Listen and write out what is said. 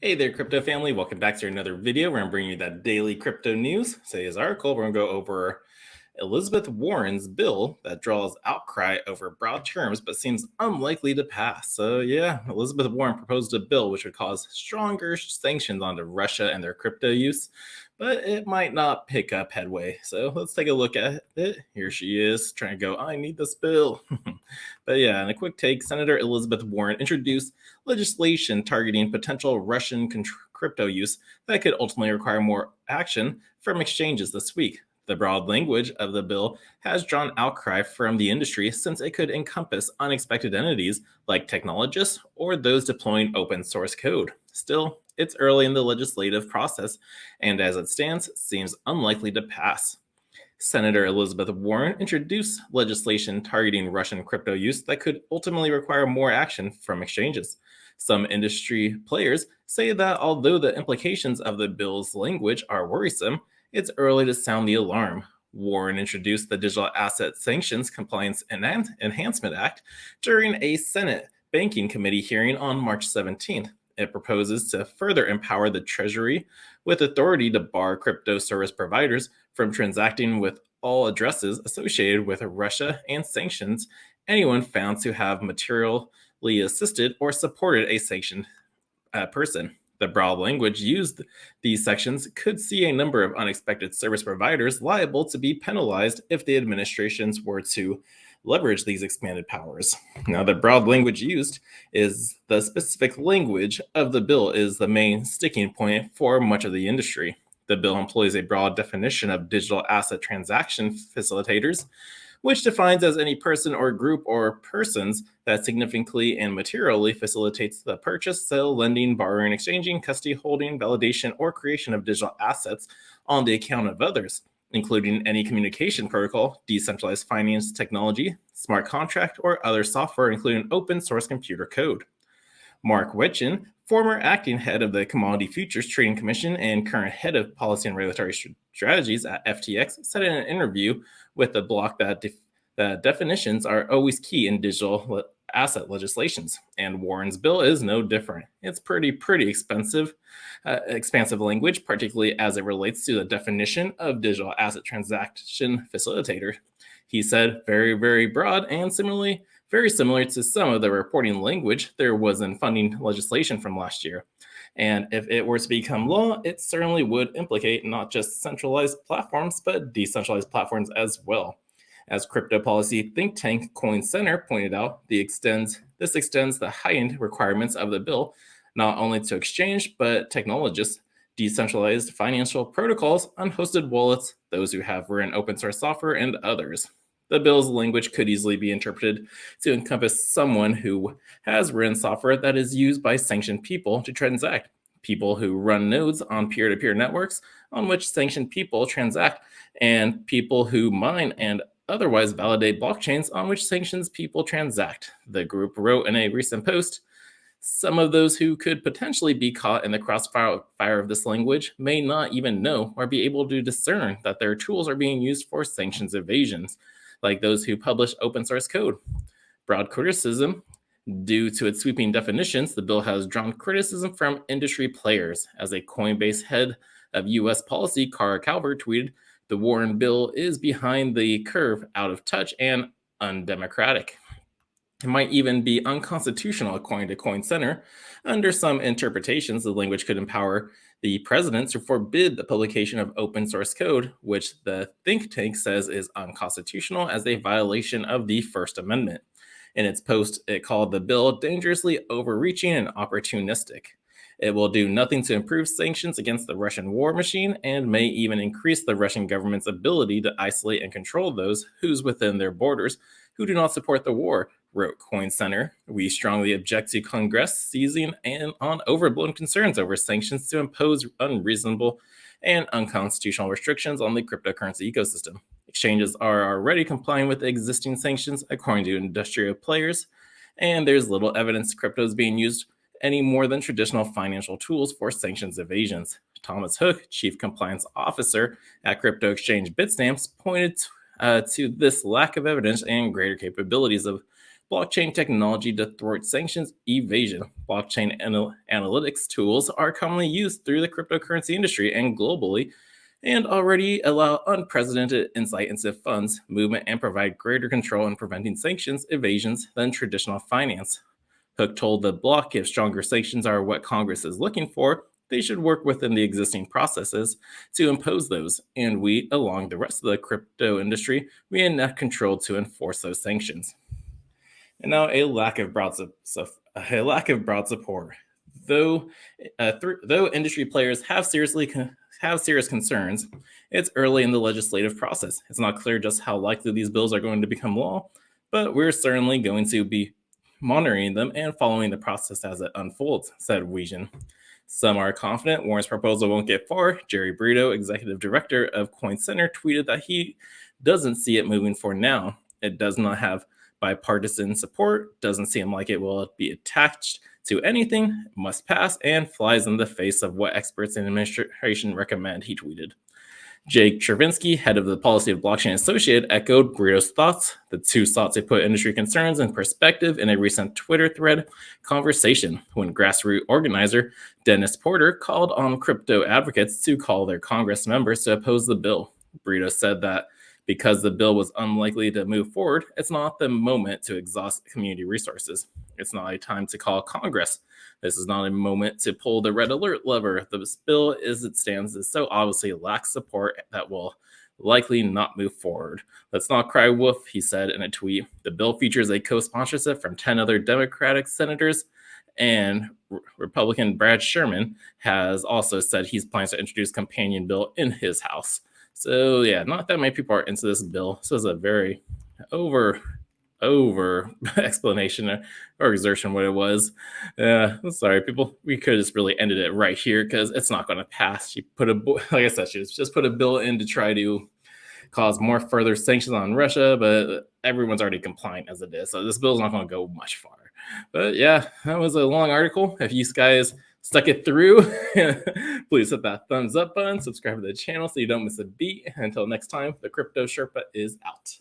Hey there, crypto family. Welcome back to another video where I'm bringing you that daily crypto news. Today's article, we're going to go over Elizabeth Warren's bill that draws outcry over broad terms but seems unlikely to pass. So, yeah, Elizabeth Warren proposed a bill which would cause stronger sanctions onto Russia and their crypto use, but it might not pick up headway. So, let's take a look at it. Here she is trying to go, I need this bill. But yeah, in a quick take, Senator Elizabeth Warren introduced legislation targeting potential Russian crypto use that could ultimately require more action from exchanges this week. The broad language of the bill has drawn outcry from the industry since it could encompass unexpected entities like technologists or those deploying open source code. Still, it's early in the legislative process, and as it stands, seems unlikely to pass. Senator Elizabeth Warren introduced legislation targeting Russian crypto use that could ultimately require more action from exchanges. Some industry players say that although the implications of the bill's language are worrisome, it's early to sound the alarm. Warren introduced the Digital Asset Sanctions Compliance Enhancement Act during a Senate Banking Committee hearing on March 17th. It proposes to further empower the Treasury with authority to bar crypto service providers from transacting with all addresses associated with Russia and sanctions anyone found to have materially assisted or supported a sanctioned person. The broad language used these sections could see a number of unexpected service providers liable to be penalized if the administrations were to leverage these expanded powers. Now, the broad language used is the specific language of the bill is the main sticking point for much of the industry. The bill employs a broad definition of digital asset transaction facilitators, which defines as any person or group or persons that significantly and materially facilitates the purchase, sale, lending, borrowing, exchanging, custody, holding, validation, or creation of digital assets on the account of others, including any communication protocol, decentralized finance technology, smart contract, or other software, including open source computer code. Mark Wetchin, former acting head of the Commodity Futures Trading Commission and current head of policy and regulatory strategies at FTX, said in an interview with the block that definitions are always key in digital asset legislations, and Warren's bill is no different. It's pretty expensive, expansive language, particularly as it relates to the definition of digital asset transaction facilitator. He said very broad and similarly very similar to some of the reporting language there was in funding legislation from last year. And if it were to become law, it certainly would implicate not just centralized platforms, but decentralized platforms as well. As crypto policy think tank Coin Center pointed out, this extends the heightened requirements of the bill not only to exchange, but technologists, decentralized financial protocols, unhosted wallets, those who have written open source software, and others. The bill's language could easily be interpreted to encompass someone who has written software that is used by sanctioned people to transact, people who run nodes on peer-to-peer networks on which sanctioned people transact, and people who mine and otherwise validate blockchains on which sanctions people transact. The group wrote in a recent post, some of those who could potentially be caught in the crossfire of this language may not even know or be able to discern that their tools are being used for sanctions evasions, like those who publish open source code. Broad criticism. Due to its sweeping definitions, the bill has drawn criticism from industry players. As a Coinbase head of U.S. policy, Cara Calvert tweeted, the Warren bill is behind the curve, out of touch, and undemocratic. It might even be unconstitutional, according to Coin Center. Under some interpretations, the language could empower the president to forbid the publication of open source code, which the think tank says is unconstitutional as a violation of the First Amendment. In its post, it called the bill dangerously overreaching and opportunistic. It will do nothing to improve sanctions against the Russian war machine and may even increase the Russian government's ability to isolate and control those who's within their borders who do not support the war, wrote Coin Center. We strongly object to Congress seizing and on overblown concerns over sanctions to impose unreasonable and unconstitutional restrictions on the cryptocurrency ecosystem. Exchanges are already complying with existing sanctions, according to industrial players, and there's little evidence crypto is being used any more than traditional financial tools for sanctions evasions. Thomas Hook, Chief Compliance Officer at crypto exchange Bitstamps, pointed to this lack of evidence and greater capabilities of blockchain technology to thwart sanctions evasion. Blockchain analytics tools are commonly used through the cryptocurrency industry and globally, and already allow unprecedented insight into funds movement and provide greater control in preventing sanctions evasions than traditional finance. Hook told the block if stronger sanctions are what Congress is looking for, they should work within the existing processes to impose those, and we, along the rest of the crypto industry, we enact control to enforce those sanctions. And now a lack of broad support. Though, though industry players have serious concerns, it's early in the legislative process. It's not clear just how likely these bills are going to become law, but we're certainly going to be monitoring them and following the process as it unfolds, said Wiesn. Some are confident Warren's proposal won't get far. Jerry Brito, executive director of Coin Center, tweeted that he doesn't see it moving forward now. It does not have bipartisan support, doesn't seem like it will be attached to anything, must pass, and flies in the face of what experts in administration recommend, he tweeted. Jake Chervinsky, head of the policy of Blockchain Associated, echoed Brito's thoughts. The two sought to put industry concerns in perspective in a recent Twitter thread conversation when grassroots organizer Dennis Porter called on crypto advocates to call their Congress members to oppose the bill. Brito said that because the bill was unlikely to move forward, it's not the moment to exhaust community resources. It's not a time to call Congress. This is not a moment to pull the red alert lever. The bill, as it stands, is so obviously lacks support that will likely not move forward. Let's not cry wolf, he said in a tweet. The bill features a co-sponsorship from 10 other Democratic senators, and Republican Brad Sherman has also said he's planning to introduce a companion bill in his House. So yeah, not that many people are into this bill. So it's a very over explanation or exertion what it was. Sorry, people. We could have just really ended it right here because it's not going to pass. She put like I said, she just put a bill in to try to cause more further sanctions on Russia, but everyone's already compliant as it is. So this bill is not going to go much far. But yeah, that was a long article. If you guys stuck it through, please hit that thumbs up button, subscribe to the channel so you don't miss a beat. Until next time, the Crypto Sherpa is out.